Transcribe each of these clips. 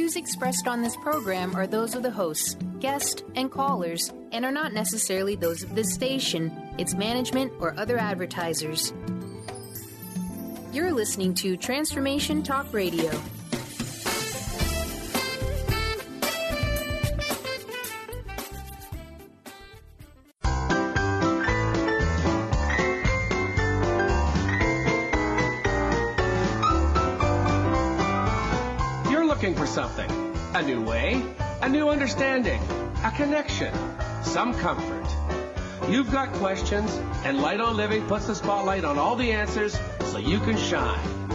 views expressed on this program are those of the hosts, guests, and callers, and are not necessarily those of this station, its management, or other advertisers. You're listening to Transformation Talk Radio. Looking for something, a new way, a new understanding, a connection, some comfort. You've got questions, and Light on Living puts the spotlight on all the answers so you can shine.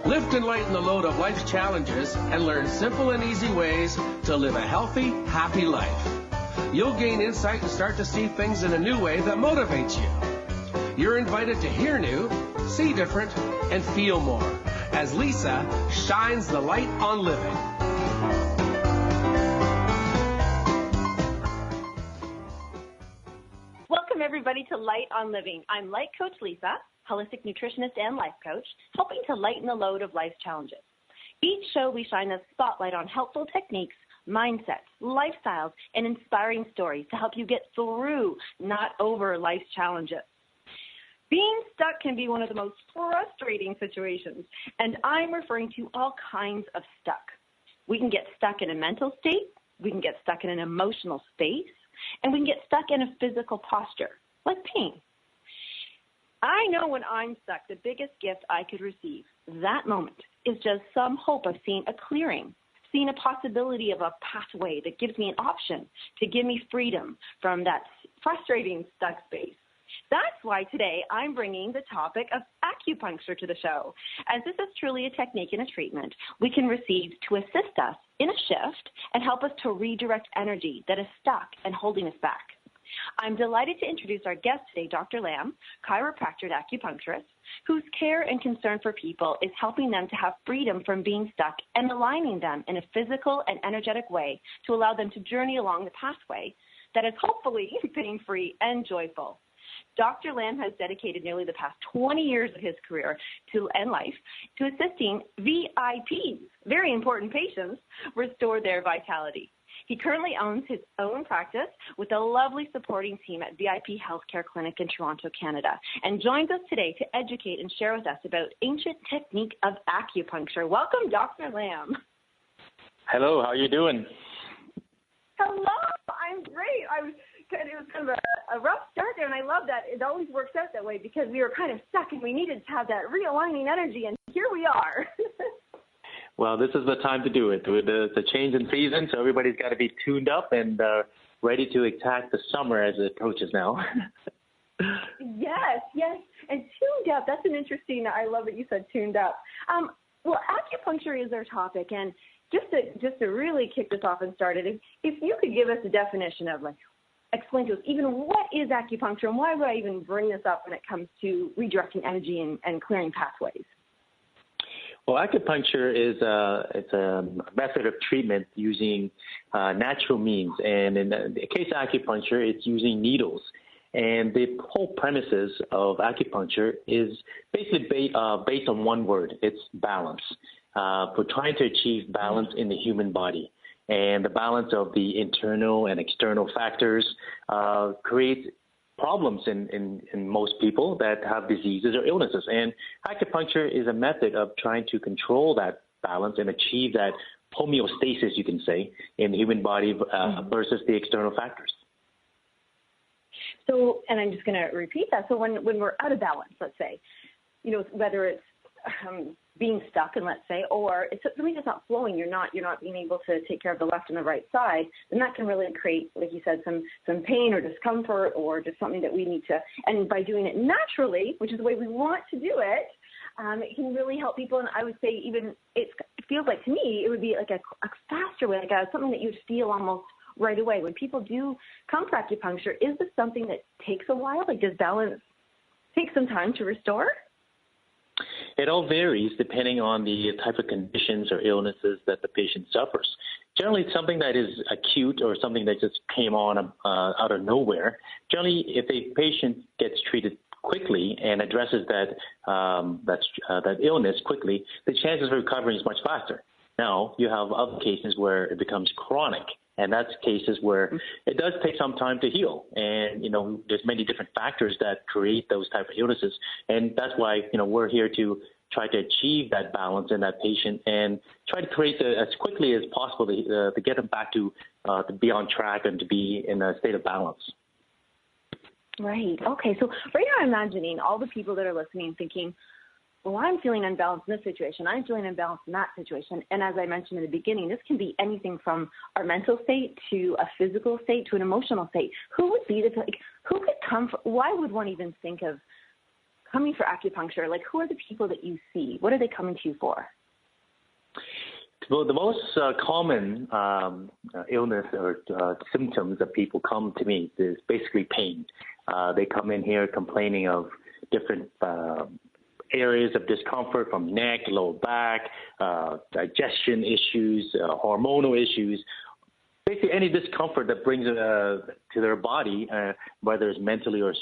Lift and lighten the load of life's challenges and learn simple and easy ways to live a healthy, happy life. You'll gain insight and start to see things in a new way that motivates you. You're invited to hear new, see different, and feel more as Lisa shines the light on living. Welcome, everybody, to Light on Living. I'm Life Coach Lisa, holistic nutritionist and life coach, helping to lighten the load of life's challenges. Each show, we shine a spotlight on helpful techniques, mindsets, lifestyles, and inspiring stories to help you get through, not over, life's challenges. Being stuck can be one of the most frustrating situations, and I'm referring to all kinds of stuck. We can get stuck in a mental state, we can get stuck in an emotional space, and we can get stuck in a physical posture, like pain. I know when I'm stuck, the biggest gift I could receive, that moment, is just some hope of seeing a clearing, seeing a possibility of a pathway that gives me an option to give me freedom from that frustrating stuck space. That's why today I'm bringing the topic of acupuncture to the show, as this is truly a technique and a treatment we can receive to assist us in a shift and help us to redirect energy that is stuck and holding us back. I'm delighted to introduce our guest today, Dr. Lam, chiropractor and acupuncturist, whose care and concern for people is helping them to have freedom from being stuck and aligning them in a physical and energetic way to allow them to journey along the pathway that is hopefully pain-free and joyful. Dr. Lam has dedicated nearly the past 20 years of his career and life to assisting VIPs, very important patients, restore their vitality. He currently owns his own practice with a lovely supporting team at VIP Healthcare Clinic in Toronto, Canada, and joins us today to educate and share with us about ancient technique of acupuncture. Welcome, Dr. Lam. Hello, how are you doing? Hello, I'm great. It was kind of a rough start there, and I love that. It always works out that way because we were kind of stuck and we needed to have that realigning energy, and here we are. Well, this is the time to do it. With the change in season, so everybody's got to be tuned up and ready to attack the summer as it approaches now. Yes, and tuned up. That's an interesting. I love that you said tuned up. Well, acupuncture is our topic, and just to really kick this off and start it, if you could give us a definition of explain to us even what is acupuncture and why would I even bring this up when it comes to redirecting energy and clearing pathways? Well, acupuncture is it's a method of treatment using natural means, and in the case of acupuncture, it's using needles. And the whole premises of acupuncture is basically based on one word. It's balance. We're trying to achieve balance in the human body. And the balance of the internal and external factors creates problems in most people that have diseases or illnesses. And acupuncture is a method of trying to control that balance and achieve that homeostasis, you can say, in the human body versus the external factors. So, and I'm just going to repeat that. So when we're out of balance, let's say, whether it's being stuck, and let's say, or it's something that's not flowing, you're not being able to take care of the left and the right side, then that can really create, like you said, some pain or discomfort or just something that we need to, and by doing it naturally, which is the way we want to do it, it can really help people. And I would say even it feels like to me, it would be like a faster way, like something that you'd feel almost right away. When people do come for acupuncture, is this something that takes a while? Like, does balance take some time to restore? It all varies depending on the type of conditions or illnesses that the patient suffers. Generally, it's something that is acute or something that just came on out of nowhere. Generally, if a patient gets treated quickly and addresses that illness quickly, the chances of recovery is much faster. Now, you have other cases where it becomes chronic, and that's cases where it does take some time to heal. And, there's many different factors that create those type of illnesses. And that's why, we're here to try to achieve that balance in that patient and try to create as quickly as possible to get them back to be on track and to be in a state of balance. Right. Okay. So right now I'm imagining all the people that are listening thinking, well, I'm feeling unbalanced in this situation. I'm feeling unbalanced in that situation. And as I mentioned in the beginning, this can be anything from our mental state to a physical state to an emotional state. Who would be who could come why would one even think of coming for acupuncture? Like, who are the people that you see? What are they coming to you for? Well, the most common illness or symptoms that people come to me is basically pain. They come in here complaining of different areas of discomfort from neck, lower back, digestion issues, hormonal issues, basically any discomfort that brings to their body, whether it's mentally or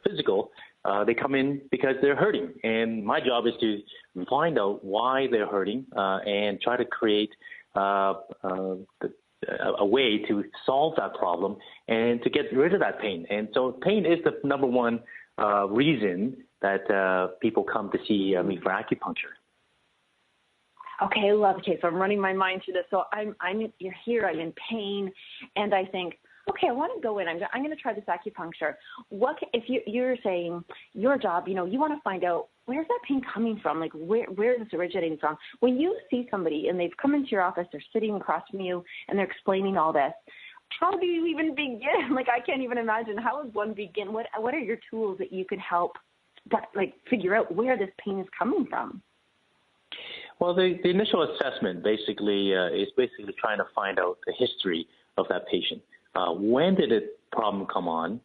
physical. They come in because they're hurting, and my job is to find out why they're hurting and try to create a way to solve that problem and to get rid of that pain. And so pain is the number one reason that people come to see me for acupuncture. Okay, I love it. Okay, so I'm running my mind through this. So you're here, I'm in pain, and I think, okay, I want to go in. I'm going to try this acupuncture. If you're saying your job, you want to find out where's that pain coming from? Like, where is this originating from? When you see somebody and they've come into your office, they're sitting across from you, and they're explaining all this, how do you even begin? Like, I can't even imagine. How would one begin? What are your tools that you could help, figure out where this pain is coming from? Well, the initial assessment basically is trying to find out the history of that patient. When did the problem come on?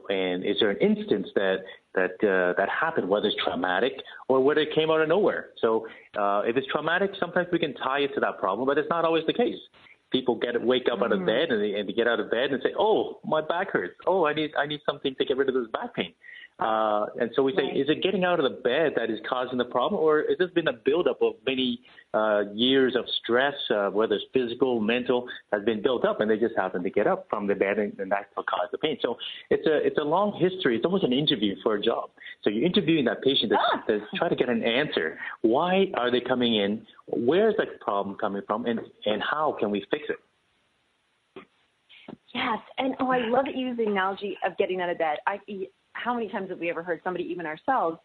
And is there an instance that happened, whether it's traumatic or whether it came out of nowhere? So if it's traumatic, sometimes we can tie it to that problem, but it's not always the case. People wake up out of bed and they get out of bed and say, "Oh, my back hurts. Oh, I need something to get rid of this back pain." And so we say, is it getting out of the bed that is causing the problem, or has this been a buildup of many years of stress, whether it's physical, mental, has been built up, and they just happen to get up from the bed, and that's what caused the pain. So it's a long history. It's almost an interview for a job. So you're interviewing that patient to try to get an answer. Why are they coming in? Where's the problem coming from, and how can we fix it? Yes, and I love that you use the analogy of getting out of bed. How many times have we ever heard somebody, even ourselves,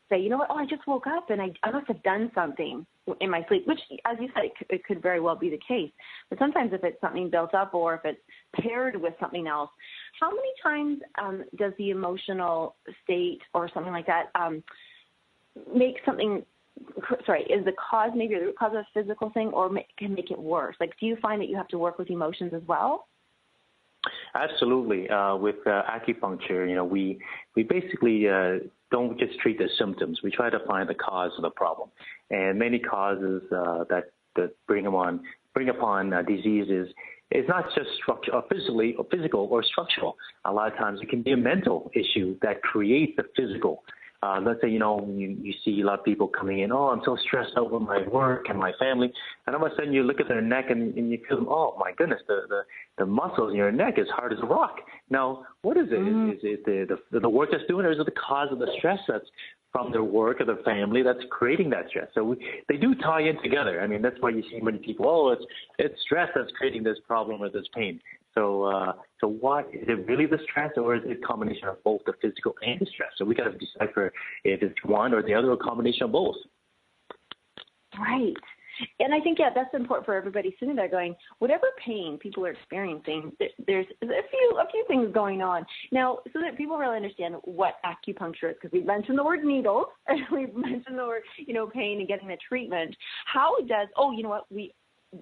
say, you know what, I just woke up and I must have done something in my sleep, which, as you said, it could very well be the case. But sometimes if it's something built up or if it's paired with something else, how many times does the emotional state or something like that make something is the cause maybe the root cause of a physical thing, or can make it worse? Like, do you find that you have to work with emotions as well? Absolutely. With acupuncture, we basically don't just treat the symptoms. We try to find the cause of the problem. And many causes that bring upon diseases is not just physical or structural. A lot of times it can be a mental issue that creates the physical. Let's say, you see a lot of people coming in, oh, I'm so stressed out with my work and my family. And all of a sudden you look at their neck and you feel, oh, my goodness, the muscles in your neck is hard as a rock. Now, what is it? Mm-hmm. Is it the work that's doing it, or is it the cause of the stress that's from their work or their family that's creating that stress? So they do tie in together. I mean, that's why you see many people, oh, it's stress that's creating this problem or this pain. So what is it, really the stress, or is it a combination of both the physical and the stress? So we got to decipher if it's one or the other, or a combination of both. Right. And I think, that's important for everybody sitting there going, whatever pain people are experiencing, there's a few things going on. Now, so that people really understand what acupuncture is, because we mentioned the word needles, and we've mentioned the word, pain and getting the treatment. How does,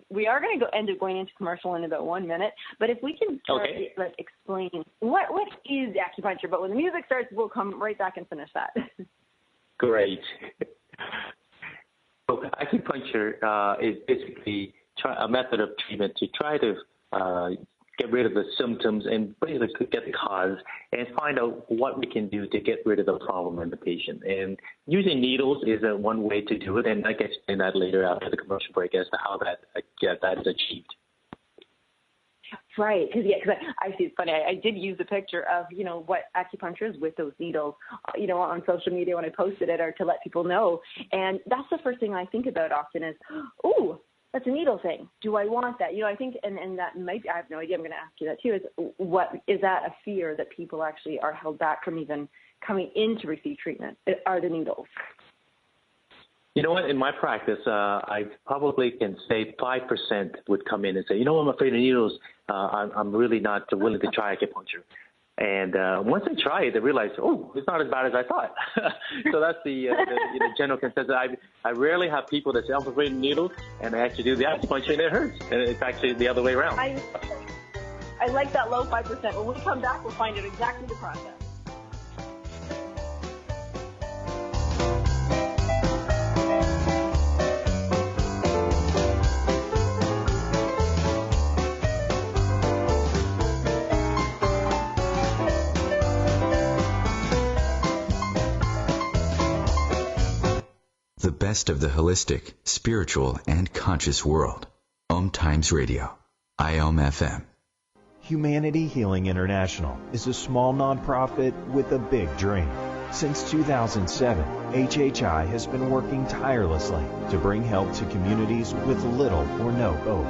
we are going to end up going into commercial in about 1 minute, but if we can start explaining what is acupuncture, but when the music starts, we'll come right back and finish that. Great. So acupuncture is basically a method of treatment to try to get rid of the symptoms and basically get the cause and find out what we can do to get rid of the problem in the patient. And using needles is one way to do it, and I can explain that later after the commercial break as to how that is achieved. Right, because I see. It's funny. I did use a picture of what acupuncture is with those needles, on social media when I posted it, or to let people know. And that's the first thing I think about often is, ooh, that's a needle thing. Do I want that? I think, and that might be, I have no idea. I'm going to ask you that too. Is that a fear that people actually are held back from even coming in to receive treatment? Are the needles? You know what? In my practice, I probably can say 5% would come in and say, I'm afraid of needles. I'm really not willing to try acupuncture. And once they try it, they realize, oh, it's not as bad as I thought. So that's the general consensus. I rarely have people that say, I'm afraid of needles, and they actually do the acupuncture and it hurts. And it's actually the other way around. I like that low 5%. When we come back, we'll find out exactly the process. The best of the holistic, spiritual, and conscious world. Om Times Radio. IOM FM. Humanity Healing International is a small nonprofit with a big dream. Since 2007, HHI has been working tirelessly to bring help to communities with little or no hope.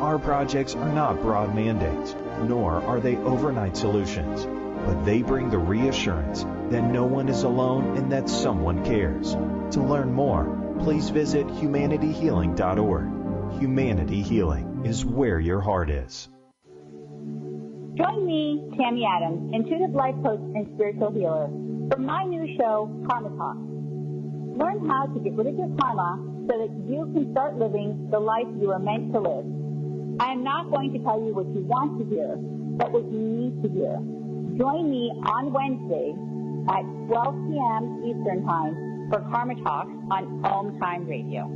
Our projects are not broad mandates, nor are they overnight solutions, but they bring the reassurance that no one is alone and that someone cares. To learn more, please visit humanityhealing.org. Humanity Healing is where your heart is. Join me, Tammy Adams, intuitive life coach and spiritual healer, for my new show, Karma Talk. Learn how to get rid of your karma so that you can start living the life you are meant to live. I am not going to tell you what you want to hear, but what you need to hear. Join me on Wednesday at 12 p.m. Eastern Time for Karma Talks on Om Time Radio.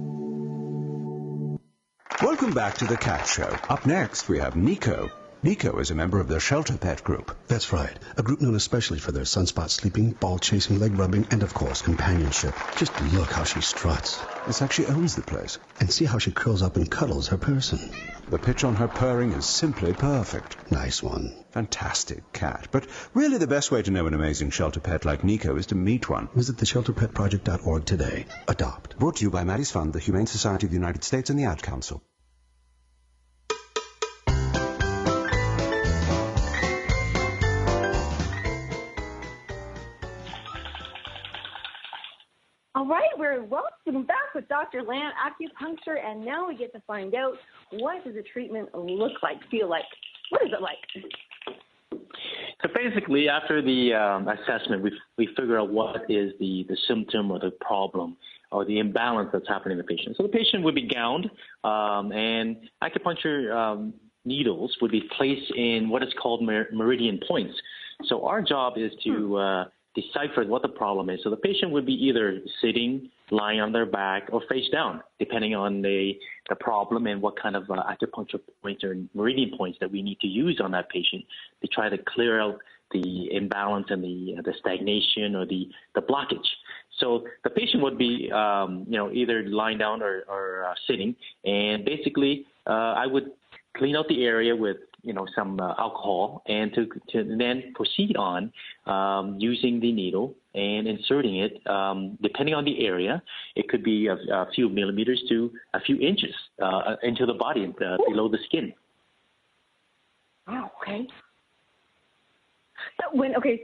Welcome back to the Cat Show. Up next, we have Nico. Nico is a member of the Shelter Pet Group. That's right. A group known especially for their sunspot sleeping, ball chasing, leg rubbing, and of course, companionship. Just look how she struts. It's like she owns the place. And see how she curls up and cuddles her person. The pitch on her purring is simply perfect. Nice one. Fantastic cat. But really the best way to know an amazing shelter pet like Nico is to meet one. Visit theshelterpetproject.org today. Adopt. Brought to you by Maddie's Fund, the Humane Society of the United States, and the Ad Council. All right, we're welcome back with Dr. Lam, acupuncture, and now we get to find out what does a treatment look like, feel like. What is it like? So basically, after the assessment, we figure out what is the symptom or the problem or the imbalance that's happening in the patient. So the patient would be gowned, and acupuncture needles would be placed in what is called meridian points. So our job is to decipher what the problem is. So the patient would be either sitting, lying on their back, or face down, depending on the problem and what kind of acupuncture points or meridian points that we need to use on that patient to try to clear out the imbalance and the stagnation or the blockage. So the patient would be, either lying down or sitting, and basically I would clean out the area with some alcohol, and to then proceed on using the needle and inserting it, depending on the area. It could be a few millimeters to a few inches into the body, below the skin. Wow, okay.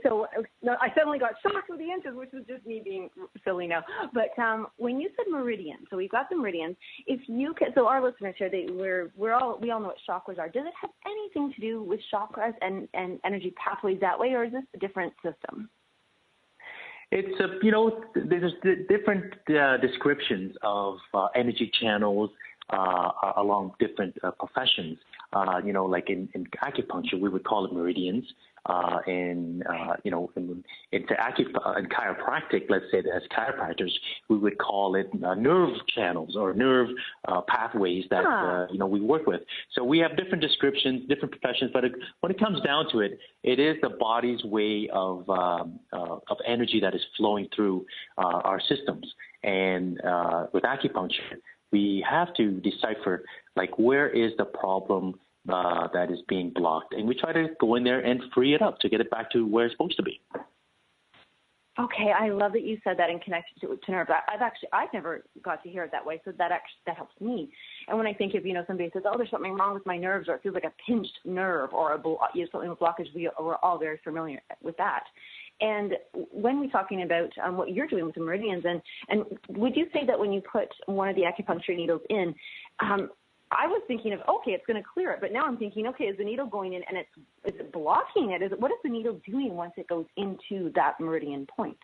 So I suddenly got shocked with the inches, which was just me being silly now. But when you said meridian, so we've got the meridians. If you can, so our listeners here, we all know what chakras are. Does it have anything to do with chakras and energy pathways that way, or is this a different system? It's there's different descriptions of energy channels along different professions. Like in acupuncture, we would call it meridians. in chiropractic, let's say that as chiropractors, we would call it nerve channels or nerve pathways that we work with. So we have different descriptions, different professions, but when it comes down to it, it is the body's way of energy that is flowing through our systems. And with acupuncture, we have to decipher, like, where is the problem that is being blocked, and we try to go in there and free it up to get it back to where it's supposed to be. Okay, I love that you said that in connection to nerves. I've never got to hear it that way, so that helps me. And when I think of, somebody says, oh, there's something wrong with my nerves, or it feels like a pinched nerve, or something with blockage, we're all very familiar with that. And when we're talking about what you're doing with the meridians, and would you say that when you put one of the acupuncture needles in, I was thinking of, okay, it's going to clear it, but now I'm thinking, okay, is the needle going in and is it blocking it? What is the needle doing once it goes into that meridian point?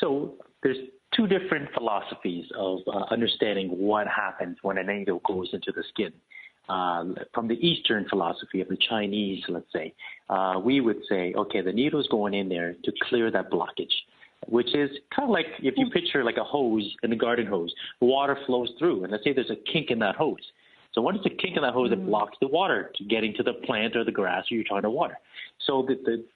So there's two different philosophies of understanding what happens when a needle goes into the skin. From the Eastern philosophy of the Chinese, let's say, we would say, okay, the needle's going in there to clear that blockage, which is kind of like if you picture like a hose in a garden hose. Water flows through, and let's say there's a kink in that hose. So when it's a kink in that hose, it blocks the water to getting to the plant or the grass you're trying to water. So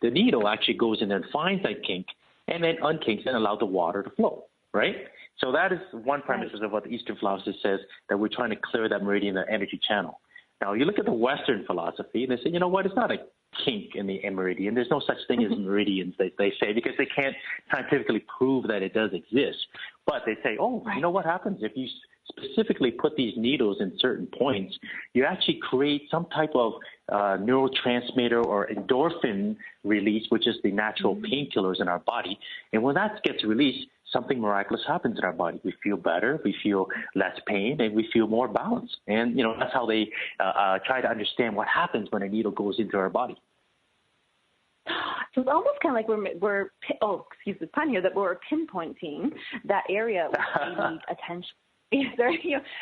the needle actually goes in there and finds that kink and then unkinks and allows the water to flow, right? So that is one premise of what the Eastern philosophy says, that we're trying to clear that meridian, the energy channel. Now, you look at the Western philosophy, and they say, you know what, it's not a kink in the meridian. There's no such thing as meridians, they say, because they can't scientifically prove that it does exist. But they say, you know what happens if you specifically put these needles in certain points, you actually create some type of neurotransmitter or endorphin release, which is the natural painkillers in our body. And when that gets released, something miraculous happens in our body. We feel better, we feel less pain, and we feel more balance. And, that's how they try to understand what happens when a needle goes into our body. So it's almost kind of like we're excuse the pun here, that we're pinpointing that area which they need attention.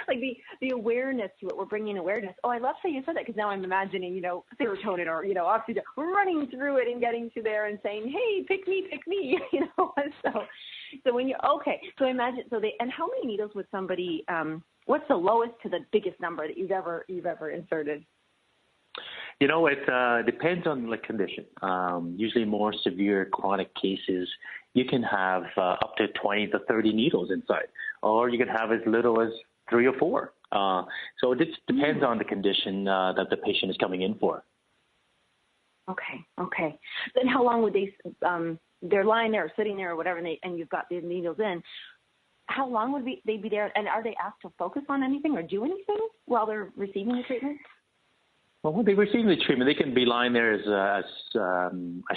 Like the awareness to it. We're bringing awareness. Oh, I love how you said that, because now I'm imagining, serotonin or, oxygen. We're running through it and getting to there and saying, hey, pick me. So when so imagine, and how many needles would somebody, what's the lowest to the biggest number that you've ever inserted? It depends on the condition. Usually more severe chronic cases, you can have up to 20 to 30 needles inside, or you can have as little as 3 or 4. So it just depends on the condition that the patient is coming in for. Okay. Then how long would they're lying there or sitting there or whatever, and you've got the needles in, how long would they be there, and are they asked to focus on anything or do anything while they're receiving the treatment? Well, when they receive the treatment, they can be lying there as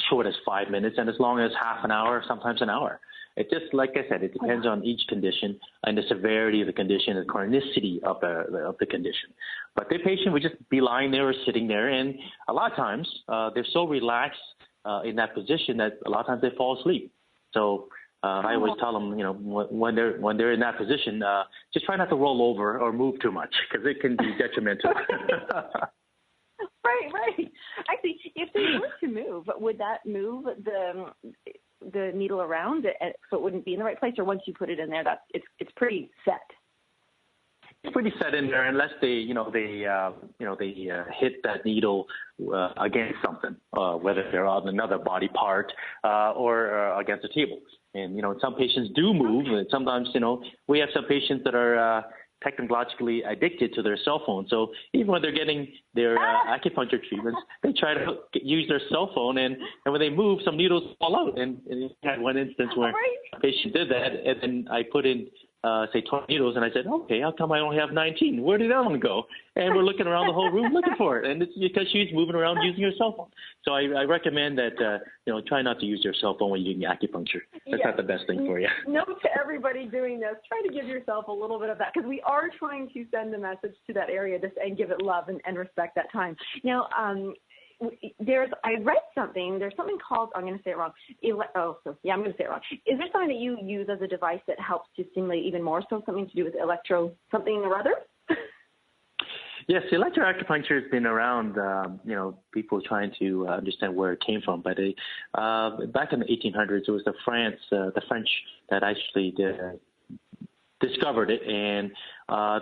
short as 5 minutes and as long as half an hour, sometimes an hour. It just, like I said, it depends on each condition and the severity of the condition and the chronicity of the condition. But the patient would just be lying there or sitting there, and a lot of times they're so relaxed in that position that a lot of times they fall asleep. So I always tell them, when they're in that position, just try not to roll over or move too much, because it can be detrimental. Right. Actually, if they were to move, would that move the needle around so it wouldn't be in the right place? Or once you put it in there, it's pretty set? It's pretty set in there, unless they hit that needle against something, whether they're on another body part or against a table. And some patients do move, and sometimes we have some patients that are technologically addicted to their cell phone. So even when they're getting their acupuncture treatments, they try to use their cell phone, and when they move, some needles fall out. And we had one instance where a patient did that, and then I put in, say, 20 needles, and I said, okay, how come I only have 19? Where did that one go? And we're looking around the whole room looking for it, and it's because she's moving around using her cell phone. So I recommend that, try not to use your cell phone when you're doing acupuncture. That's not the best thing for you. Note to everybody doing this, try to give yourself a little bit of that, because we are trying to send a message to that area and give it love and respect that time. Now, I read something. There's something called, I'm going to say it wrong. I'm going to say it wrong. Is there something that you use as a device that helps to stimulate even more? So something to do with electro something or other? Yes, electroacupuncture has been around, people trying to understand where it came from. But back in the 1800s, it was the French that actually discovered it. And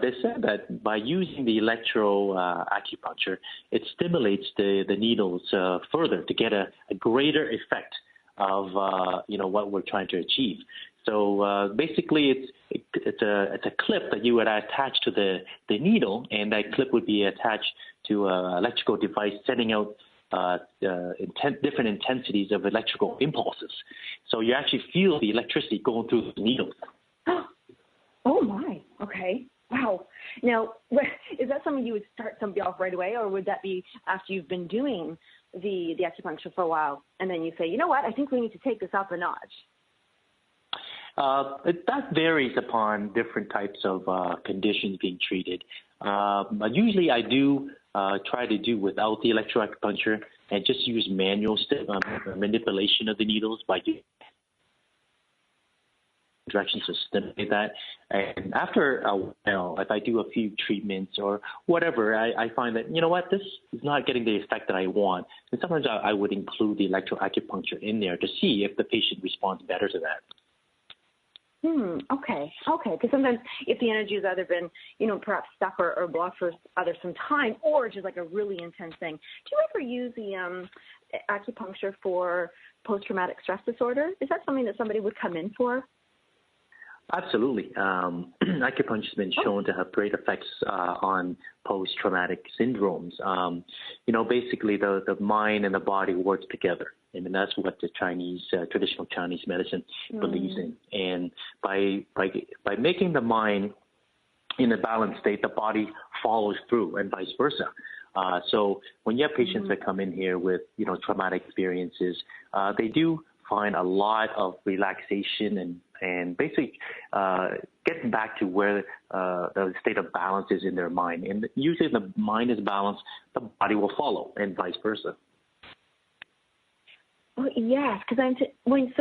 they said that by using the acupuncture, it stimulates the needles further to get a greater effect of, what we're trying to achieve. So basically, it's a clip that you would attach to the needle, and that clip would be attached to an electrical device sending out different intensities of electrical impulses. So you actually feel the electricity going through the needle. Oh my! Okay. Wow. Now, is that something you would start somebody off right away, or would that be after you've been doing the acupuncture for a while, and then you say, you know what, I think we need to take this up a notch? That varies upon different types of conditions being treated. But usually I do try to do without the electroacupuncture and just use manual manipulation of the needles by using directions to stimulate that. And after a while, if I do a few treatments or whatever, I find that, you know what, this is not getting the effect that I want. And sometimes I would include the electroacupuncture in there to see if the patient responds better to that. Okay. Because sometimes if the energy has either been, perhaps stuck or blocked for either some time or just like a really intense thing. Do you ever use the acupuncture for post-traumatic stress disorder? Is that something that somebody would come in for? Absolutely. Acupuncture has been shown to have great effects on post-traumatic syndromes. Basically the mind and the body work together. I mean, that's what the traditional Chinese medicine believes in. And by making the mind in a balanced state, the body follows through, and vice versa. So when you have patients that come in here with, traumatic experiences, they do find a lot of relaxation and basically getting back to where the state of balance is in their mind. And usually if the mind is balanced, the body will follow, and vice versa. Well, yes, because when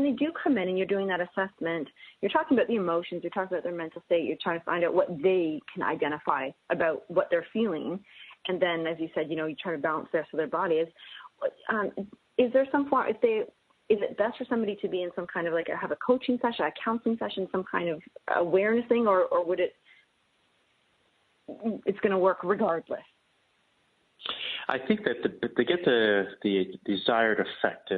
they do come in and you're doing that assessment, you're talking about the emotions, you're talking about their mental state, you're trying to find out what they can identify about what they're feeling, and then, as you said, you try to balance the rest of their body. Is there some form? Is it best for somebody to be in some kind of have a coaching session, a counseling session, some kind of awareness thing, or would it's going to work regardless? I think that to get the desired effect,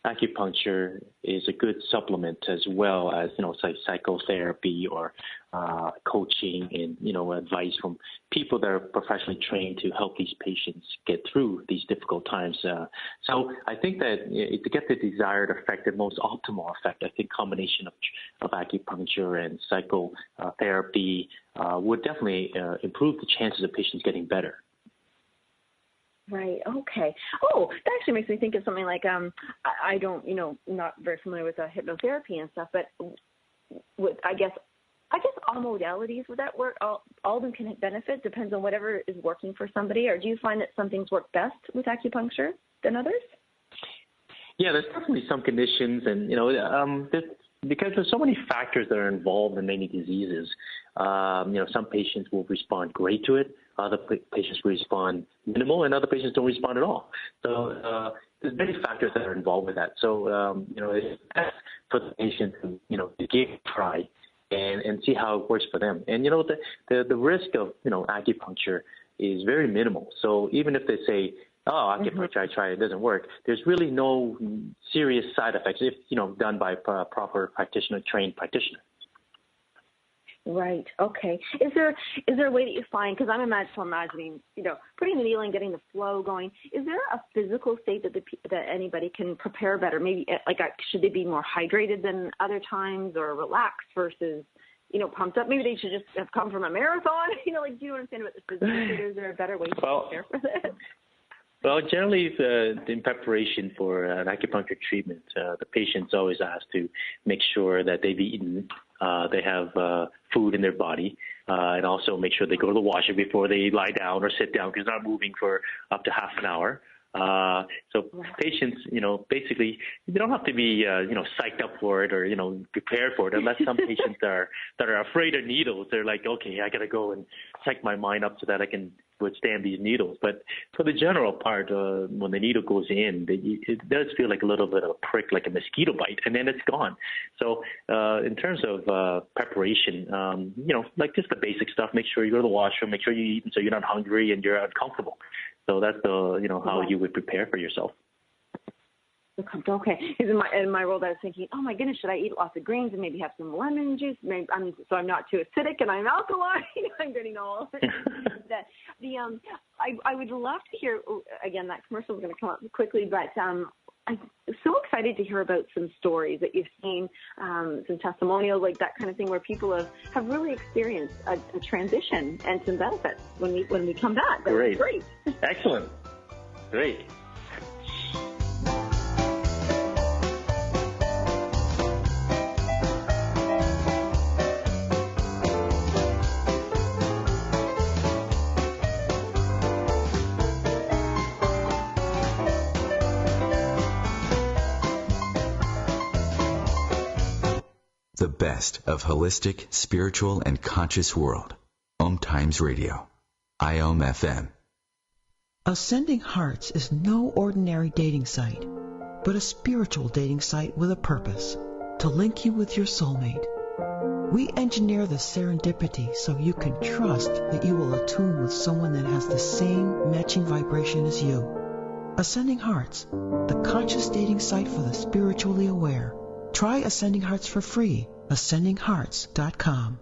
acupuncture is a good supplement, as well as, psychotherapy or coaching and, advice from people that are professionally trained to help these patients get through these difficult times. So I think that to get the desired effect, the most optimal effect, I think combination of acupuncture and psychotherapy would definitely improve the chances of patients getting better. Right. Okay. Oh, that actually makes me think of something like I don't, not very familiar with hypnotherapy and stuff, but with I guess all modalities, would that work? All of them can benefit, depends on whatever is working for somebody, or do you find that some things work best with acupuncture than others? Yeah, there's definitely some conditions, and because there's so many factors that are involved in many diseases. Some patients will respond great to it. Other patients respond minimal, and other patients don't respond at all. So there's many factors that are involved with that. So it's best for the patient to to give it a try and see how it works for them. And the risk of acupuncture is very minimal. So even if they say, "Oh, acupuncture, I tried, it doesn't work," there's really no serious side effects if done by a proper trained practitioner. Right. Okay. Is there a way that you find, because I'm imagining, putting the needle and getting the flow going, is there a physical state that anybody can prepare better? Maybe should they be more hydrated than other times, or relaxed versus, pumped up? Maybe they should just have come from a marathon. Do you understand about the physical state? Is there a better way to prepare for that? Well, generally, in preparation for an acupuncture treatment, the patient's always asked to make sure that they've eaten, they have food in their body, and also make sure they go to the washroom before they lie down or sit down, because they're not moving for up to half an hour. So patients, basically, they don't have to be, psyched up for it or, prepared for it. Unless some patients that are afraid of needles, they're like, okay, I got to go and psych my mind up so that I can withstand these needles. But for the general part, when the needle goes in, it does feel like a little bit of a prick, like a mosquito bite, and then it's gone. So in terms of preparation, like just the basic stuff, make sure you go to the washroom, make sure you eat so you're not hungry and you're uncomfortable. So that's how you would prepare for yourself. Okay. In my world, I was thinking, oh my goodness, should I eat lots of greens and maybe have some lemon juice? So I'm not too acidic and I'm alkaline. I'm getting all that. I would love to hear again. That commercial is going to come up quickly, but I'm so excited to hear about some stories that you've seen, some testimonials, like that kind of thing, where people have really experienced a transition and some benefits when we come back. That's great. Excellent. Great. The best of holistic, spiritual, and conscious world. Times Radio. IOM FM. Ascending Hearts is no ordinary dating site, but a spiritual dating site with a purpose, to link you with your soulmate. We engineer the serendipity so you can trust that you will attune with someone that has the same matching vibration as you. Ascending Hearts, the conscious dating site for the spiritually aware. Try Ascending Hearts for free. AscendingHearts.com.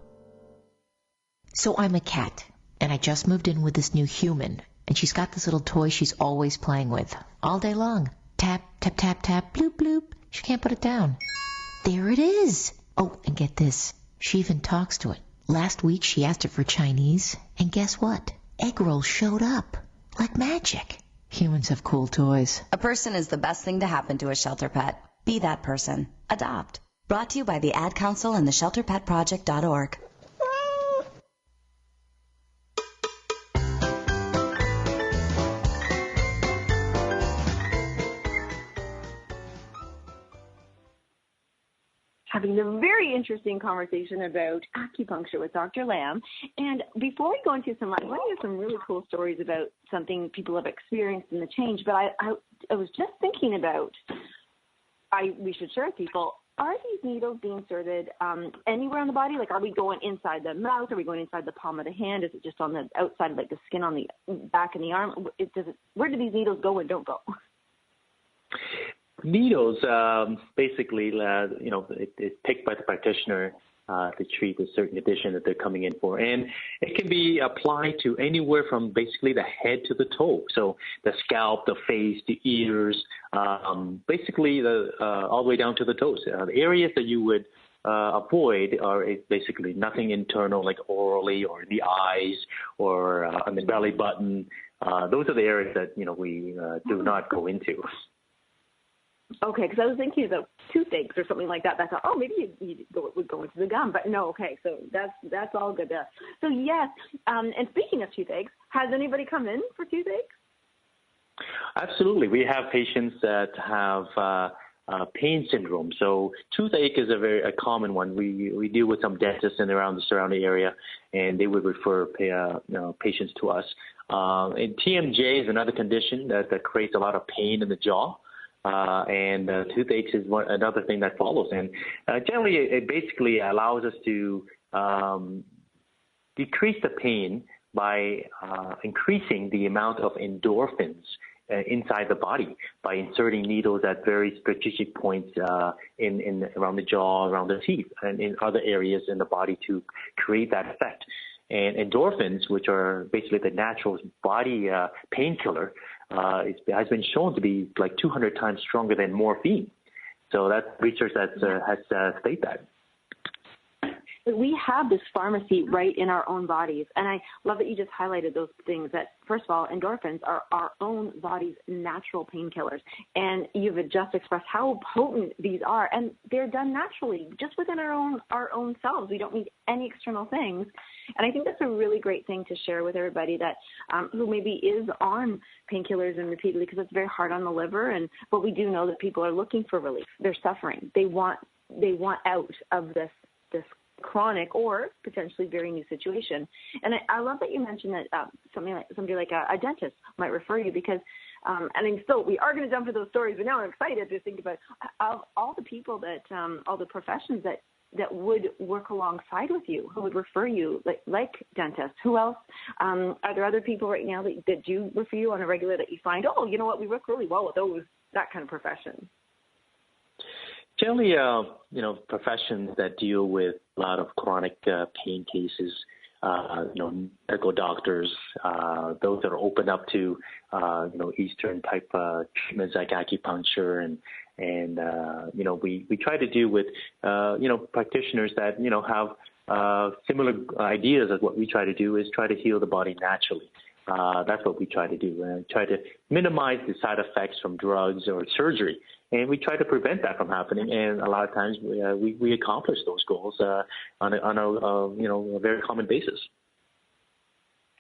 So I'm a cat, and I just moved in with this new human, and she's got this little toy she's always playing with, all day long. Tap, tap, tap, tap, bloop, bloop. She can't put it down. There it is. Oh, and get this. She even talks to it. Last week she asked it for Chinese, and guess what? Egg rolls showed up. Like magic. Humans have cool toys. A person is the best thing to happen to a shelter pet. Be that person. Adopt. Brought to you by the Ad Council and the ShelterPetProject.org. Having a very interesting conversation about acupuncture with Dr. Lam. And before we go into some, I want to hear some really cool stories about something people have experienced in the change. But I was just thinking about, we should share with people, are these needles being inserted anywhere on the body? Like, are we going inside the mouth? Are we going inside the palm of the hand? Is it just on the outside, like the skin on the back and the arm? Where do these needles go and don't go? Needles, basically, it's picked by the practitioner to treat a certain condition that they're coming in for. And it can be applied to anywhere from basically the head to the toe. So the scalp, the face, the ears, basically all the way down to the toes. The areas that you would avoid are basically nothing internal, like orally or in the eyes or on the belly button. Those are the areas that, we do not go into. Okay, because I was thinking about toothaches or something like that. I thought, oh, maybe you would go into the gum, but no. Okay, so that's all good. So yes, and speaking of toothaches, has anybody come in for toothaches? Absolutely, we have patients that have pain syndrome. So toothache is a common one. We deal with some dentists in around the surrounding area, and they would refer patients to us. And TMJ is another condition that creates a lot of pain in the jaw. And toothaches is another thing that follows. And generally, it basically allows us to decrease the pain by increasing the amount of endorphins inside the body by inserting needles at very strategic points in around the jaw, around the teeth, and in other areas in the body to create that effect. And endorphins, which are basically the natural body painkiller, has been shown to be like 200 times stronger than morphine. So that's research that has stated that. we have this pharmacy right in our own bodies. And I love that you just highlighted those things that, first of all, endorphins are our own body's natural painkillers. And you've just expressed how potent these are. And they're done naturally, just within our own selves. We don't need any external things. And I think that's a really great thing to share with everybody that who maybe is on painkillers and repeatedly, because it's very hard on the liver. But we do know that people are looking for relief. They're suffering. They want out of this chronic or potentially very new situation. And I love that you mentioned that somebody like a dentist might refer you, because we are going to jump to those stories, but now I'm excited to think about all the people that all the professions that would work alongside with you, who would refer you, like dentists. Who else? Are there other people right now that do refer you on a regular that you find, oh, you know what, we work really well with that kind of profession? Generally, professions that deal with a lot of chronic pain cases, medical doctors, those that are open up to, Eastern type treatments like acupuncture, and we try to deal with, practitioners that, have similar ideas of what we try to do is try to heal the body naturally. That's what we try to do. Try to minimize the side effects from drugs or surgery, and we try to prevent that from happening. And a lot of times we accomplish those goals on a very common basis.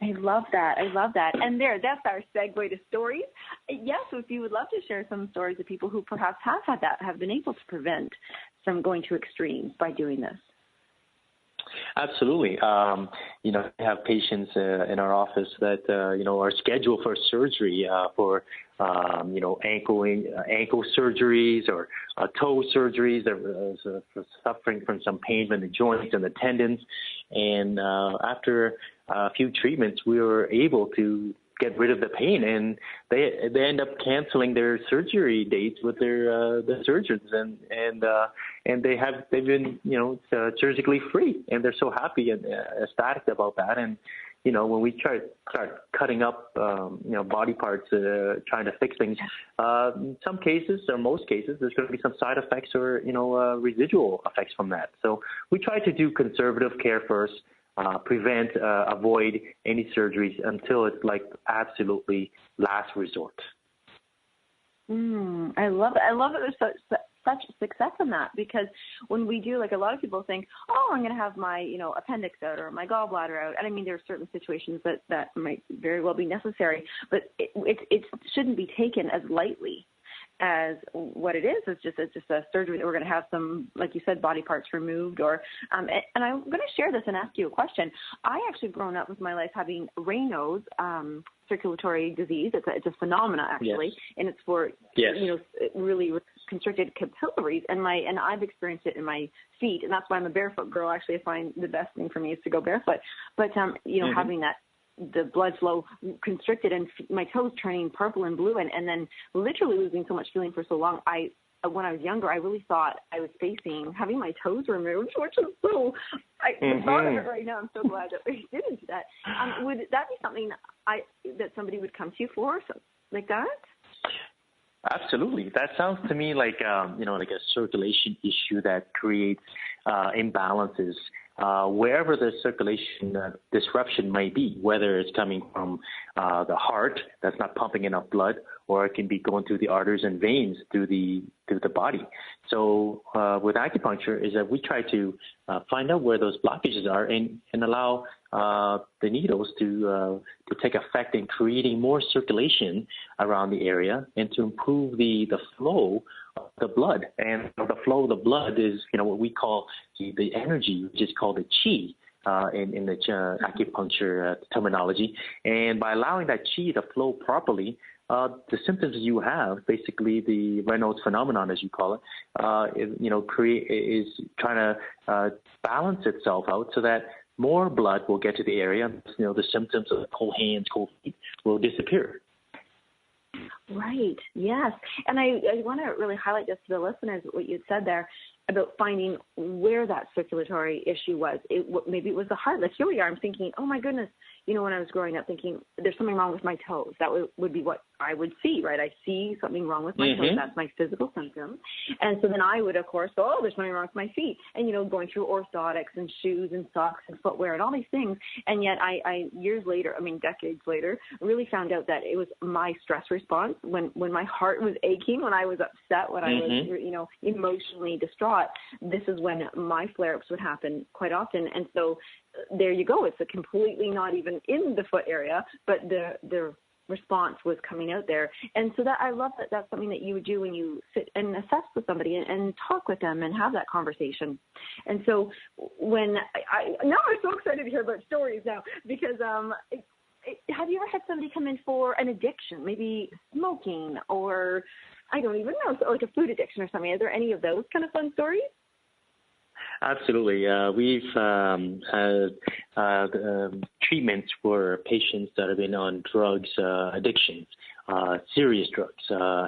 I love that. And that's our segue to stories. Yes, if you would love to share some stories of people who perhaps have been able to prevent from going to extremes by doing this. Absolutely. I have patients in our office that, are scheduled for surgery for, ankle surgeries or toe surgeries. They're suffering from some pain in the joints and the tendons. And after a few treatments, we were able to get rid of the pain, and they end up canceling their surgery dates with the surgeons, and they've been surgically free, and they're so happy and ecstatic about that. And when we start cutting up body parts, trying to fix things, in some cases or most cases, there's going to be some side effects or residual effects from that. So we try to do conservative care first. Prevent, avoid any surgeries until it's like absolutely last resort. I love it. I love that there's such success in that, because when we do, a lot of people think, oh, I'm going to have my, appendix out or my gallbladder out. And I mean, there are certain situations that might very well be necessary, but it shouldn't be taken as lightly as what it is. It's just a surgery that we're going to have some, like you said, body parts removed. And I'm going to share this and ask you a question. I actually grown up with my life having Raynaud's circulatory disease. It's a phenomena actually, yes. And it's for really constricted capillaries, and I've experienced it in my feet, and that's why I'm a barefoot girl. Actually, I find the best thing for me is to go barefoot. But having that, the blood flow constricted and my toes turning purple and blue, and then literally losing so much feeling for so long. When I was younger, I really thought I was facing having my toes removed, which is so, the thought of it right now, I'm so glad that we didn't do that. Would that be something that somebody would come to you for, something like that? Absolutely. That sounds to me like, like a circulation issue that creates imbalances. Wherever the circulation disruption may be, whether it's coming from the heart that's not pumping enough blood, or it can be going through the arteries and veins through the body. So with acupuncture is that we try to find out where those blockages are and allow the needles to take effect in creating more circulation around the area and to improve the flow of the blood. And the flow of the blood is, what we call the energy, which is called the qi in the acupuncture terminology. And by allowing that qi to flow properly, the symptoms you have, basically the Raynaud's phenomenon, as you call it, is trying to balance itself out so that more blood will get to the area. The symptoms of cold hands, cold feet will disappear. Right. Yes. And I want to really highlight this to the listeners, what you said there about finding where that circulatory issue was. Maybe it was the heart. Here we are. I'm thinking, oh my goodness, when I was growing up thinking there's something wrong with my toes. That would be what I would see, right? I see something wrong with my toes. That's my physical symptom. And so then I would, of course, go, oh, there's something wrong with my feet. And, going through orthotics and shoes and socks and footwear and all these things. And yet I years later, decades later, really found out that it was my stress response when my heart was aching, when I was upset, when I was, emotionally distraught. This is when my flare-ups would happen quite often. And so there you go. It's a completely not even in the foot area, but the response was coming out there. And so that I love that that's something that you would do when you sit and assess with somebody and talk with them and have that conversation. And so when now I'm so excited to hear about stories now, because have you ever had somebody come in for an addiction, maybe smoking, or I don't even know, so like a food addiction or something? Are there any of those kind of fun stories? Absolutely. We've had treatments for patients that have been on drugs, addictions, serious drugs,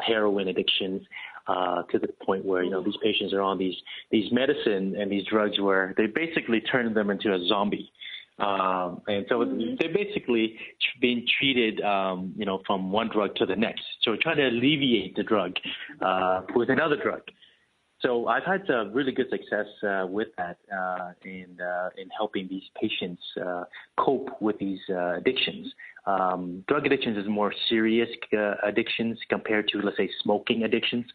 heroin addictions, to the point where, these patients are on these medicine and these drugs where they basically turn them into a zombie. And so they're basically being treated, from one drug to the next. So we're trying to alleviate the drug with another drug. So I've had really good success with that in helping these patients cope with these addictions. Drug addictions is more serious addictions compared to, let's say, smoking addictions.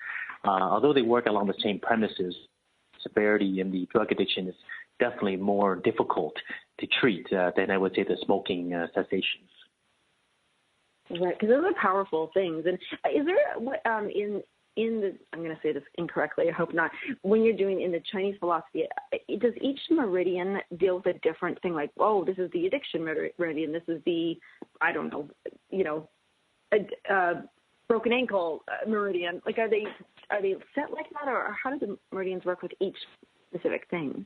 Although they work along the same premises, severity in the drug addiction is definitely more difficult to treat than I would say the smoking cessations. Right, because those are powerful things. And is there in the, I'm going to say this incorrectly, I hope not, when you're doing in the Chinese philosophy, does each meridian deal with a different thing? Like, oh, this is the addiction meridian, this is the, I don't know, broken ankle meridian. Like, are they set like that, or how do the meridians work with each specific thing?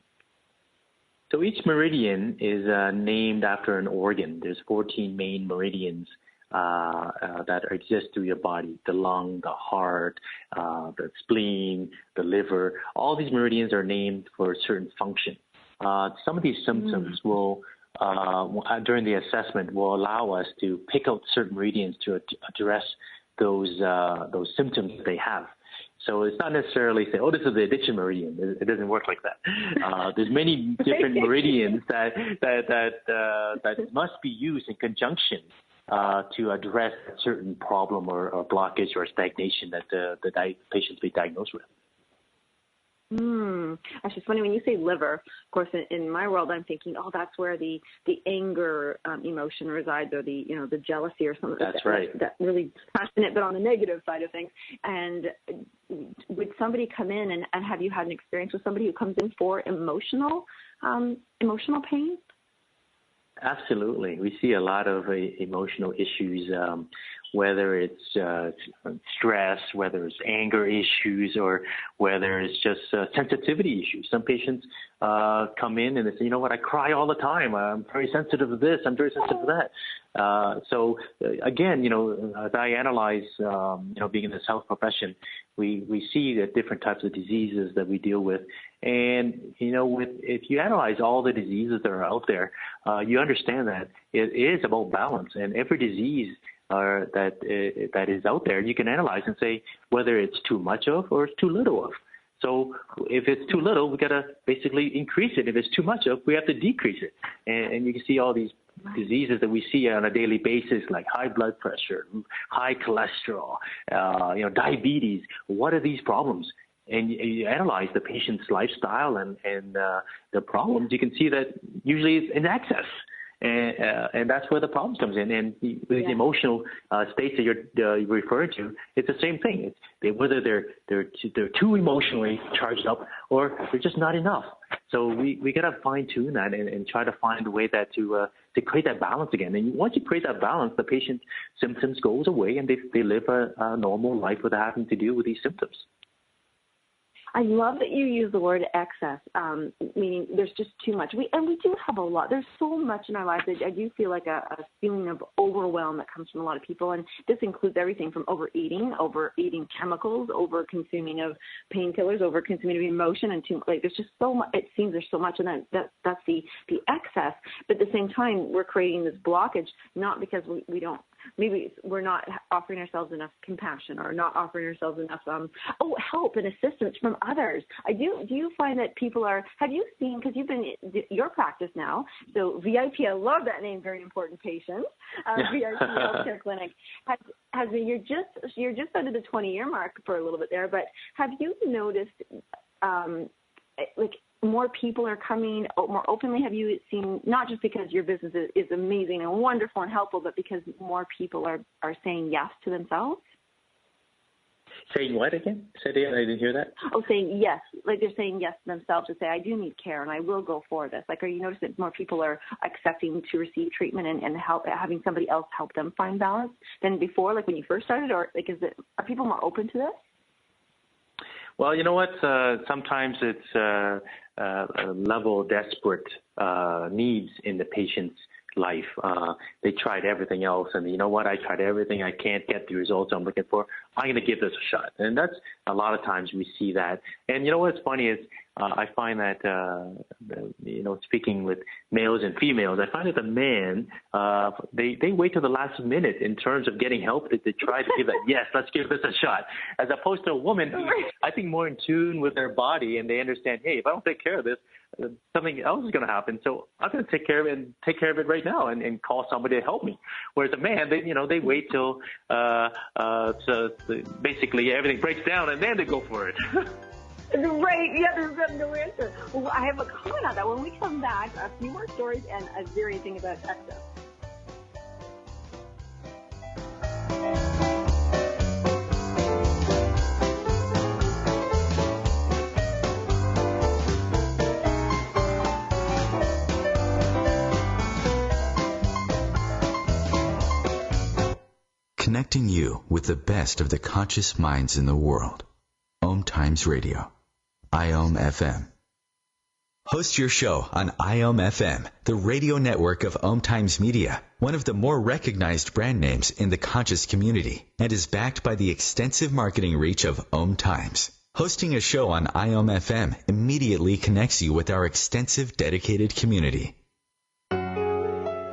So each meridian is named after an organ. There's 14 main meridians that exist through your body: the lung, the heart, the spleen, the liver. All these meridians are named for a certain function. Some of these symptoms will, during the assessment, will allow us to pick out certain meridians to address those symptoms that they have. So it's not necessarily say, oh, this is the addiction meridian. It doesn't work like that. There's many different meridians that must be used in conjunction to address a certain problem or blockage or stagnation that the patient's be diagnosed with. Actually, it's funny when you say liver. Of course, in my world, I'm thinking, oh, that's where the anger emotion resides, or the jealousy or something. That's right. That really passionate, but on the negative side of things. And would somebody come in and have you had an experience with somebody who comes in for emotional pain? Absolutely. We see a lot of emotional issues, whether it's stress, whether it's anger issues, or whether it's just sensitivity issues. Some patients come in and they say, you know what, I cry all the time. I'm very sensitive to this. I'm very sensitive to that. So again, as I analyze, being in this health profession, we see the different types of diseases that we deal with. And, if you analyze all the diseases that are out there, you understand that it is about balance. And every disease that is out there, you can analyze and say whether it's too much of or it's too little of. So if it's too little, we got to basically increase it. If it's too much of, we have to decrease it. And you can see all these diseases that we see on a daily basis, like high blood pressure, high cholesterol, diabetes. What are these problems? And you analyze the patient's lifestyle and the problems. You can see that usually it's in excess. And that's where the problems comes in. And with these emotional states that you're referring to, it's the same thing. Whether they're too emotionally charged up or they're just not enough. So we got to fine tune that and try to find a way that to create that balance again. And once you create that balance, the patient's symptoms goes away and they live a normal life without having to deal with these symptoms. I love that you use the word excess, meaning there's just too much. We do have a lot. There's so much in our lives. I do feel like a feeling of overwhelm that comes from a lot of people, and this includes everything from overeating chemicals, over-consuming of painkillers, over-consuming of emotion, and there's just so much. It seems there's so much, and that's the excess. But at the same time, we're creating this blockage, not because we don't maybe we're not offering ourselves enough compassion or not offering ourselves enough help and assistance from others. Do you find that people have you seen, because you've been your practice now, so VIP, I love that name, very important patients, VIP Healthcare Clinic, has been, you're just under the 20-year mark for a little bit there, but have you noticed more people are coming more openly? Have you seen, not just because your business is amazing and wonderful and helpful, but because more people are saying yes to themselves? Saying what again? Say it again. I didn't hear that. Oh, saying yes. Like they're saying yes to themselves to say, I do need care and I will go for this. Like, are you noticing that more people are accepting to receive treatment and help, having somebody else help them find balance than before, like when you first started? Or like, are people more open to this? Well, you know what? Sometimes it's level desperate needs in the patient's life. They tried everything else, and you know what? I tried everything. I can't get the results I'm looking for. I'm going to give this a shot. And that's a lot of times we see that. And you know what's funny is I find that, speaking with males and females, I find that the men, they wait till the last minute in terms of getting help to try to give that, yes, let's give this a shot, as opposed to a woman who's, I think, more in tune with their body, and they understand, hey, if I don't take care of this, something else is going to happen. So I'm going to take care of it right now and call somebody to help me. Whereas a man, they wait till basically everything breaks down and then they go for it. Right, yeah, there's no answer. Well, I have a comment on that. When we come back, a few more stories and a very thing about excess. Connecting you with the best of the conscious minds in the world. Om Times Radio. IOM FM. Host your show on IOM FM, the radio network of Om Times Media, one of the more recognized brand names in the conscious community, and is backed by the extensive marketing reach of Om Times. Hosting a show on IOM FM immediately connects you with our extensive dedicated community.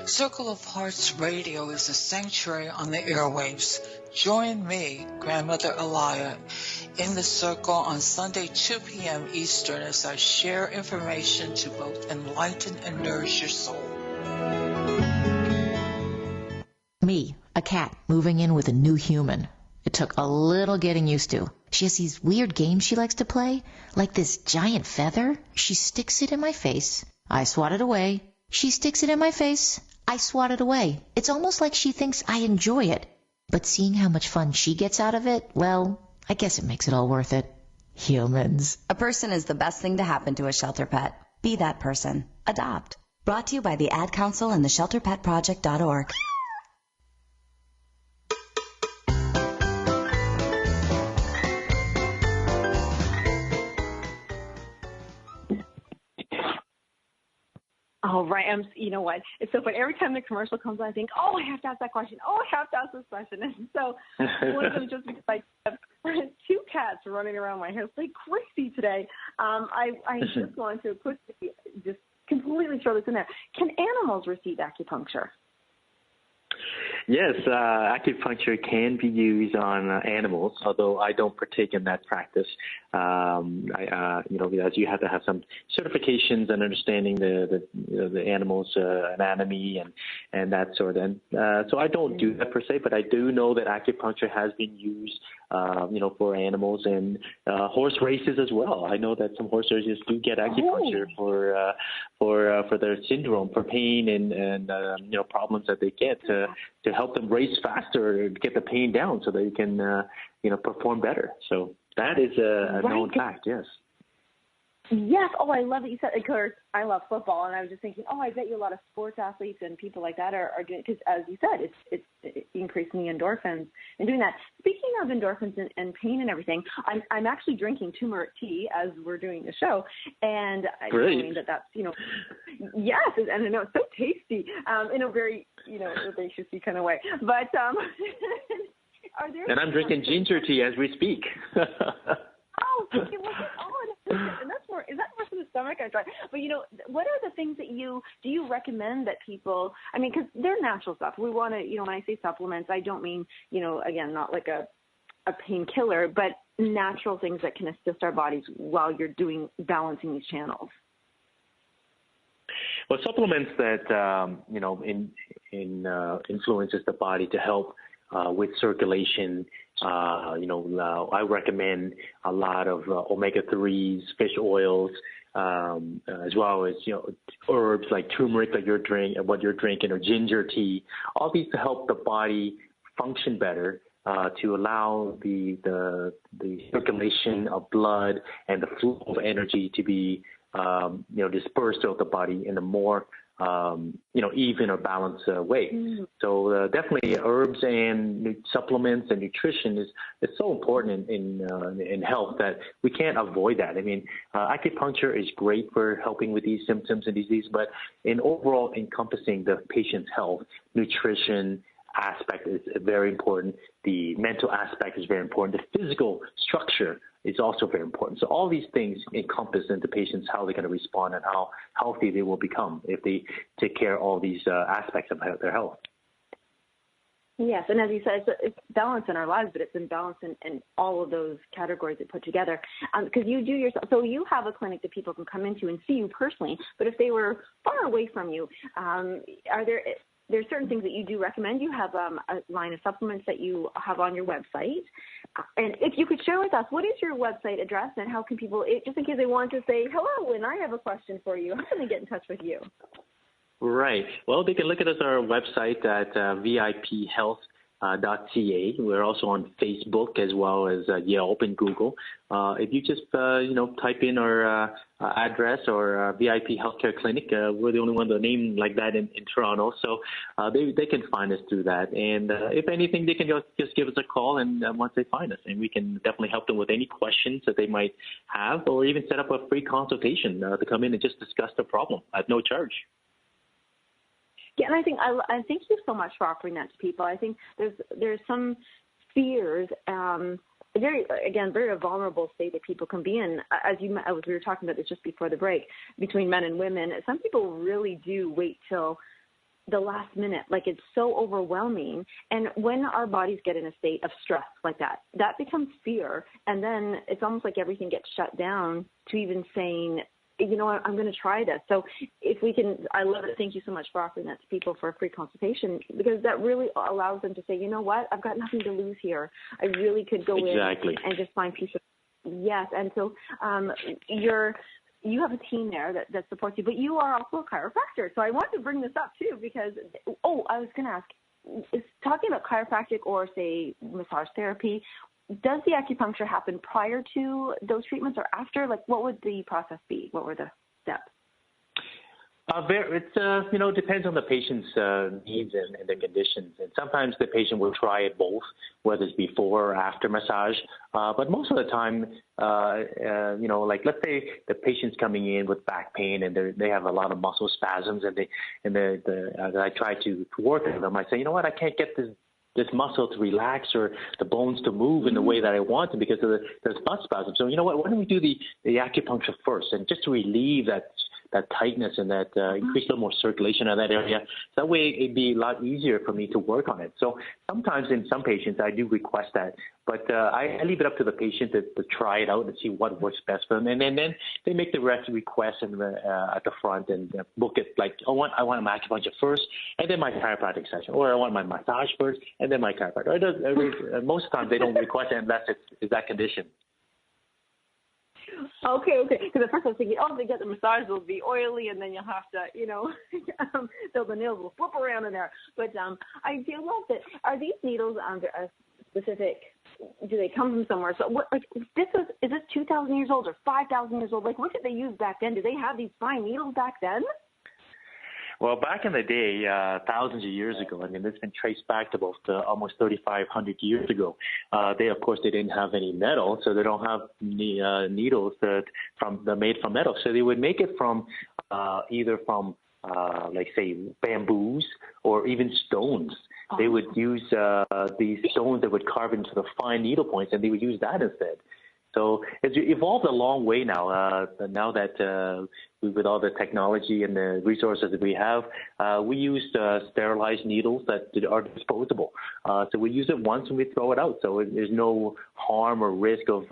Circle of Hearts Radio is a sanctuary on the airwaves. Join me, Grandmother Elia, in the circle on Sunday, 2 p.m. Eastern, as I share information to both enlighten and nourish your soul. Me, a cat, moving in with a new human. It took a little getting used to. She has these weird games she likes to play, like this giant feather. She sticks it in my face. I swat it away. She sticks it in my face. I swat it away. It's almost like she thinks I enjoy it. But seeing how much fun she gets out of it, well, I guess it makes it all worth it. Humans. A person is the best thing to happen to a shelter pet. Be that person. Adopt. Brought to you by the Ad Council and the shelterpetproject.org. Oh, right. You know what? It's so funny. Every time the commercial comes on, I think, oh, I have to ask that question. Oh, I have to ask this question. And so one of them, just because I have two cats running around my house like crazy today, I just want to just completely throw this in there. Can animals receive acupuncture? Yes, acupuncture can be used on animals, although I don't partake in that practice. Because you have to have some certifications and understanding the animal's anatomy and that sort. And so I don't do that per se, but I do know that acupuncture has been used, for animals and horse races as well. I know that some horse races do get acupuncture for their syndrome, for pain and problems that they get to help them race faster, get the pain down so they can perform better. So that is a known fact, yes. Yes. Oh, I love it. You said, of course, I love football, and I was just thinking, I bet you a lot of sports athletes and people like that are doing, because as you said, it's increasing the endorphins and doing that. Speaking of endorphins and pain and everything, I'm actually drinking turmeric tea as we're doing the show, and I'm knowing that's yes, and I know it's so tasty in a very herbaceous kind of way, but are there? And I'm drinking ginger tea as we speak. Oh, thank you. And that's more. Is that more for the stomach. I try. But, what are the things that do you recommend that people, because they're natural stuff. We want to, when I say supplements, I don't mean, again, not like a painkiller, but natural things that can assist our bodies while you're balancing these channels. Well, supplements that influences the body to help with circulation. I recommend a lot of omega-3s, fish oils, as well as herbs like turmeric that you're drinking, or ginger tea. All these to help the body function better, to allow the circulation of blood and the flow of energy to be dispersed throughout the body in a more even or balanced way. Mm-hmm. So definitely herbs and supplements and nutrition is so important in health that we can't avoid that. Acupuncture is great for helping with these symptoms and disease, but in overall encompassing the patient's health, nutrition aspect is very important. The mental aspect is very important. The physical structure is also very important. So all these things encompass into patients how they're going to respond and how healthy they will become if they take care of all these aspects of their health. Yes, and as you said, it's balance in our lives, but it's in balance in all of those categories that put together. Because you do yourself, so you have a clinic that people can come into and see you personally, but if they were far away from you, are there's certain things that you do recommend. You have a line of supplements that you have on your website. And if you could share with us, what is your website address and how can people, just in case they want to say, hello, and I have a question for you, how can they get in touch with you? Right. Well, they can look at us on our website at viphealth.ca. We're also on Facebook as well as Yelp and Google. If you just type in our address or VIP Healthcare Clinic, we're the only one with a name like that in Toronto, so they can find us through that. And if anything, they can just give us a call, and once they find us, and we can definitely help them with any questions that they might have, or even set up a free consultation to come in and just discuss the problem at no charge. Yeah, and I think I thank you so much for offering that to people. I think there's some fears, very vulnerable state that people can be in. As we were talking about this just before the break, between men and women, some people really do wait till the last minute. Like, it's so overwhelming. And when our bodies get in a state of stress like that becomes fear. And then it's almost like everything gets shut down to even saying, I'm going to try this. So if we can, I love it. Thank you so much for offering that to people for a free consultation, because that really allows them to say, you know what, I've got nothing to lose here. I really could go in and just find peace of. Yes. And so you have a team there that supports you, but you are also a chiropractor. So I want to bring this up too, because, I was going to ask, is talking about chiropractic or say massage therapy, does the acupuncture happen prior to those treatments or after? Like, what would the process be? What were the steps? It depends on the patient's needs and the conditions. And sometimes the patient will try it both, whether it's before or after massage. But most of the time, like let's say the patient's coming in with back pain and they have a lot of muscle spasms, and I try to work with them. I say, you know what, I can't get this muscle to relax or the bones to move in the way that I want to because of the spot spasm. So, you know what, why don't we do the acupuncture first, and just to relieve that tightness and that increase a little more circulation in that area. So that way it'd be a lot easier for me to work on it. So sometimes in some patients I do request that, but I leave it up to the patient to try it out and see what works best for them. And then they make the rest request at the front and book it like, I want my acupuncture first and then my chiropractic session, or I want my massage first and then my chiropractic. Most of the time they don't request it unless it's that condition. Okay. Because at first I was thinking, if they get the massage, it'll be oily, and then you'll have to, the nails will flip around in there. But I do love that. Are these needles under a specific? Do they come from somewhere? So, is this 2,000 years old or 5,000 years old? Like, what did they use back then? Did they have these fine needles back then? Well, back in the day, thousands of years ago, it's been traced back to about almost 3,500 years ago. They didn't have any metal, so they don't have needles that made from metal. So they would make it from either from, say, bamboos or even stones. They would use these stones that would carve into the fine needle points, and they would use that instead. So it's evolved a long way now. Now that with all the technology and the resources that we have, we use sterilized needles that are disposable. So we use it once and we throw it out. So there's no harm or risk of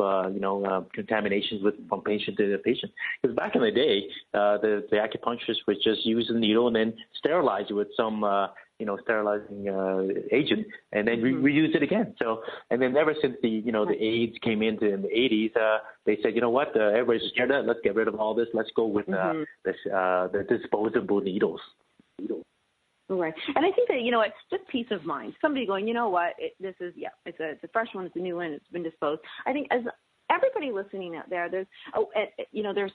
contaminations from patient to patient. Because back in the day, the acupuncturist would just use a needle and then sterilize it with some sterilizing agent, and then reuse it again. So, and then ever since the AIDS came in the 80s, they said, you know what, everybody's scared of it. Let's get rid of all this. Let's go with the disposable needles. Right. And I think that, it's just peace of mind. Somebody going, you know what, it's a fresh one, it's a new one, it's been disposed. I think as everybody listening out there, there's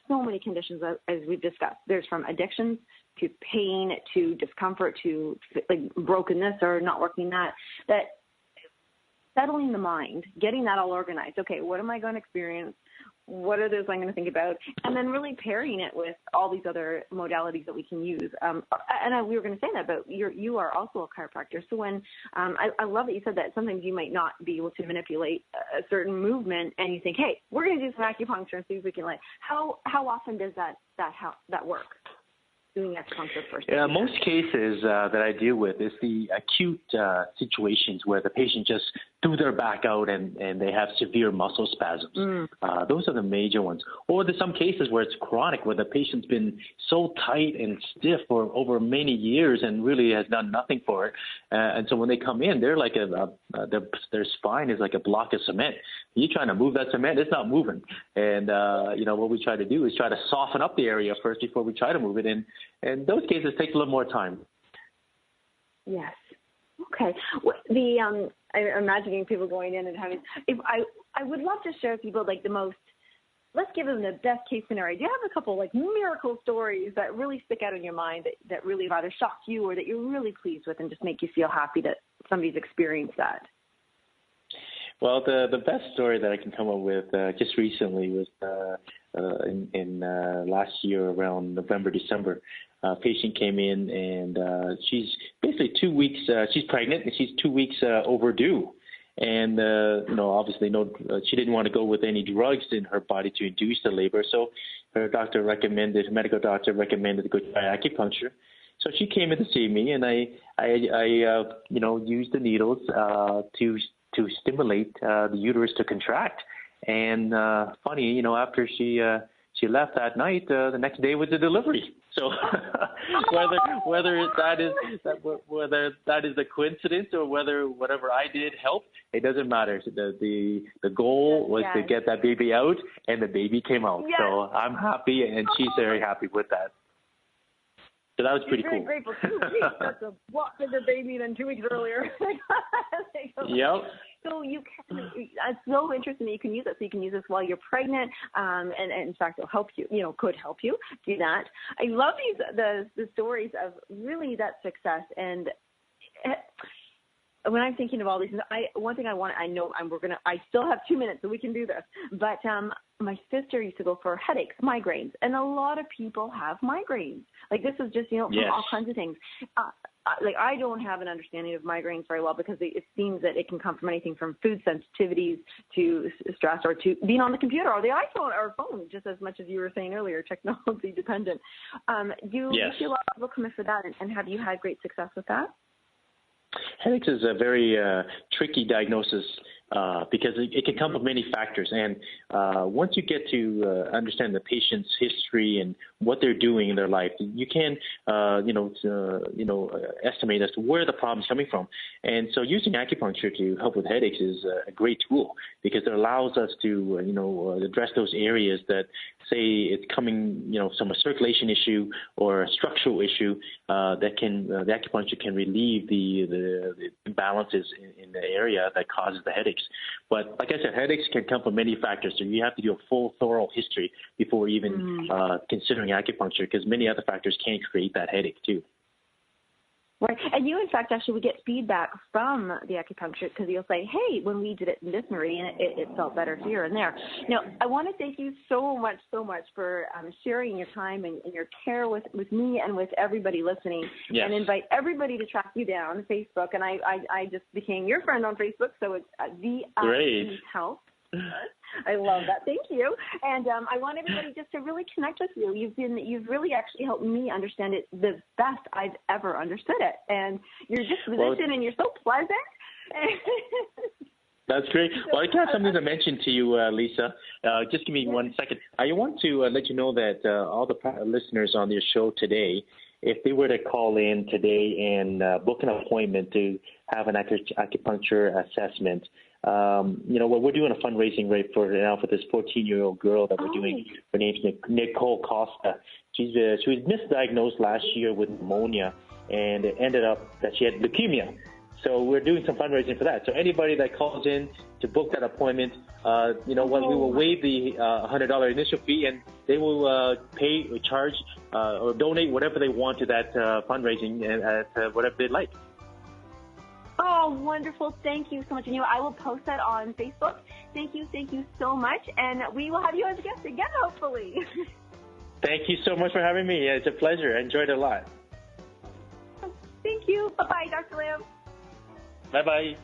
so many conditions as we've discussed. There's from addictions to pain to discomfort to like brokenness or not working that settling the mind, getting that all organized. Okay, what am I going to experience? What are those I'm going to think about? And then really pairing it with all these other modalities that we can use. We were going to say that, but you are also a chiropractor. So when I love that you said that sometimes you might not be able to manipulate a certain movement, and you think, hey, we're going to do some acupuncture and see if we can how often does that work? Doing acupuncture first. Yeah, most cases that I deal with is the acute situations where the patient just threw their back out and they have severe muscle spasms. Those are the major ones. Or there's some cases where it's chronic, where the patient's been so tight and stiff for over many years and really has done nothing for it. And so when they come in, they're like their spine is like a block of cement. You're trying to move that cement, it's not moving. And what we try to do is try to soften up the area first before we try to move it in. And those cases take a little more time. Yes. Okay. I'm imagining people going in and having. I would love to share with people like the most. Let's give them the best case scenario. Do you have a couple like miracle stories that really stick out in your mind that really have either shocked you or that you're really pleased with and just make you feel happy that somebody's experienced that? Well, the best story that I can come up with just recently was in last year around November, December. A patient came in and she's basically 2 weeks. She's pregnant and she's 2 weeks overdue. And, obviously she didn't want to go with any drugs in her body to induce the labor. So her medical doctor recommended to go try acupuncture. So she came in to see me and I used the needles to stimulate the uterus to contract. And funny, after she left that night, the next day was the delivery. So whether that is a coincidence or whether whatever I did helped, it doesn't matter. The goal was to get that baby out, and the baby came out. Yes. So I'm happy, and she's very happy with that. So that was pretty cool. Very grateful. 2 weeks, that's a lot bigger baby than 2 weeks earlier. Yep. So it's so interesting that you can use it. So you can use this while you're pregnant, and in fact, it'll help you. Could help you do that. I love the stories of really that success. And when I'm thinking of all these things, I still have 2 minutes, so we can do this. But my sister used to go for headaches, migraines, and a lot of people have migraines. Like this is just, from all kinds of things. I don't have an understanding of migraines very well because it seems that it can come from anything from food sensitivities to stress or to being on the computer or the iPhone or phone, just as much as you were saying earlier, technology dependent. Do you see a lot of people come in for that, and have you had great success with that? Headaches is a very tricky diagnosis because it can come from many factors. And once you get to understand the patient's history and what they're doing in their life, you can, estimate as to where the problem's coming from. And so using acupuncture to help with headaches is a great tool because it allows us to, address those areas that say it's coming, from a circulation issue or a structural issue that the acupuncture can relieve the imbalances in the area that causes the headaches. But like I said, headaches can come from many factors, so you have to do a full, thorough history before even considering acupuncture, because many other factors can create that headache too. Right. And you, in fact, actually would get feedback from the acupuncture because you'll say, hey, when we did it in this meridian, it felt better here and there. Now, I want to thank you so much for sharing your time and your care with me and with everybody listening. Yes. And invite everybody to track you down Facebook. And I just became your friend on Facebook, so it's VIP Health. I love that. Thank you. And I want everybody just to really connect with you. You've really actually helped me understand it the best I've ever understood it. And you're just positioned and you're so pleasant. That's great. Well, I have something to mention to you, Lisa. Just give me 1 second. I want to let you know that all the listeners on your show today, if they were to call in today and book an appointment to have an acupuncture assessment, we're doing a fundraising rate for this 14-year-old girl that we're doing. Her name's Nicole Costa. She was misdiagnosed last year with pneumonia, and it ended up that she had leukemia. So we're doing some fundraising for that. So anybody that calls in to book that appointment, we will waive the $100 initial fee, and they will pay or charge or donate whatever they want to that fundraising at whatever they'd like. Oh, wonderful. Thank you so much. And I will post that on Facebook. Thank you so much. And we will have you as a guest again, hopefully. Thank you so much for having me. It's a pleasure. I enjoyed it a lot. Thank you. Bye-bye, Dr. Lam. Bye-bye.